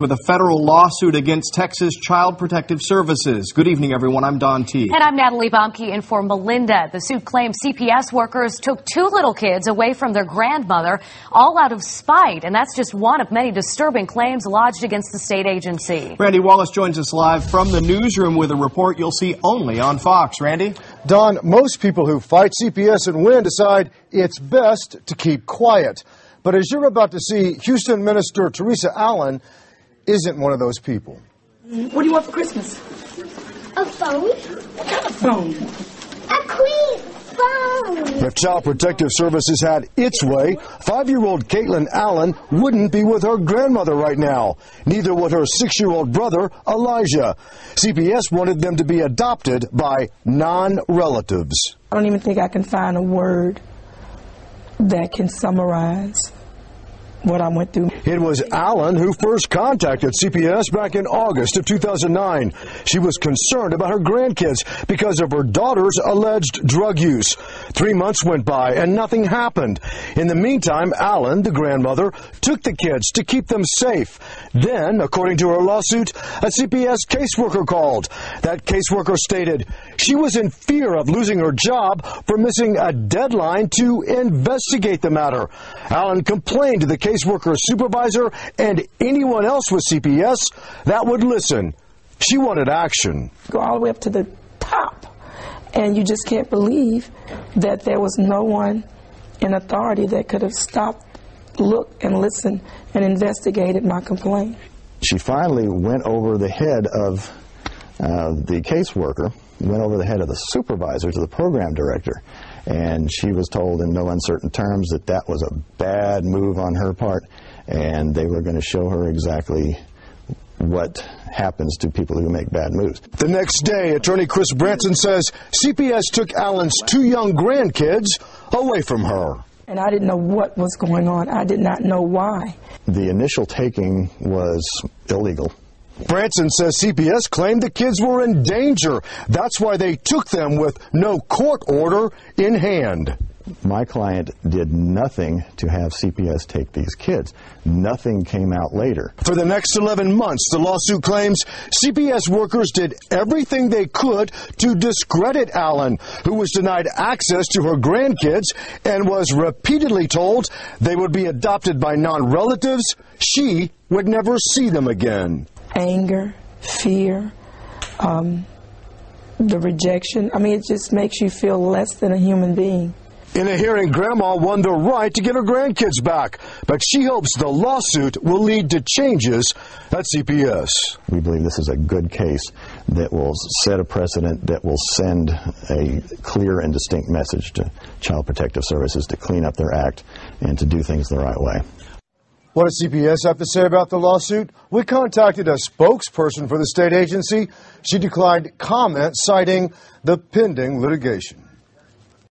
with a federal lawsuit against Texas Child Protective Services. Good evening, everyone. I'm Don T. And I'm Natalie Baumke in for Melinda. The suit claims CPS workers took two little kids away from their grandmother, all out of spite. And that's just one of many disturbing claims lodged against the state agency. Randy Wallace joins us live from the newsroom with a report you'll see only on Fox. Randy? Don, most people who fight CPS and win decide it's best to keep quiet. But as you're about to see, Houston Minister Theresa isn't one of those people. What do you want for Christmas? A phone? What kind of phone? A clean phone. If Child Protective Services had its way, 5-year-old Caitlin Allen wouldn't be with her grandmother right now. Neither would her 6-year-old brother, Elijah. CPS wanted them to be adopted by non-relatives. I don't even think I can find a word that can summarize what I went through. It was Allen who first contacted CPS back in August of 2009. She was concerned about her grandkids because of her daughter's alleged drug use. 3 months went by and nothing happened. In the meantime, Allen, the grandmother, took the kids to keep them safe. Then, according to her lawsuit, a CPS caseworker called. That caseworker stated she was in fear of losing her job for missing a deadline to investigate the matter. Allen complained to the caseworker supervisor and anyone else with CPS that would listen. She wanted action. Go all the way up to the top, and you just can't believe that there was no one in authority that could have stopped, looked, and listened and investigated my complaint. She finally went over the head of the caseworker, went over the head of the supervisor to the program director, and she was told in no uncertain terms that that was a bad move on her part, and they were going to show her exactly what happens to people who make bad moves. The next day, attorney Chris Branson says CPS took Allen's 2 young grandkids away from her. And I didn't know what was going on. I did not know why. The initial taking was illegal. Branson says CPS claimed the kids were in danger. That's why they took them with no court order in hand. My client did nothing to have CPS take these kids. Nothing came out later. For the next 11 months, the lawsuit claims CPS workers did everything they could to discredit Allen, who was denied access to her grandkids and was repeatedly told they would be adopted by non-relatives. She would never see them again. Anger, fear, the rejection. I mean, it just makes you feel less than a human being. In a hearing, Grandma won the right to get her grandkids back, but she hopes the lawsuit will lead to changes at CPS. We believe this is a good case that will set a precedent, that will send a clear and distinct message to Child Protective Services to clean up their act and to do things the right way. What does CPS have to say about the lawsuit? We contacted a spokesperson for the state agency. She declined comment, citing the pending litigation.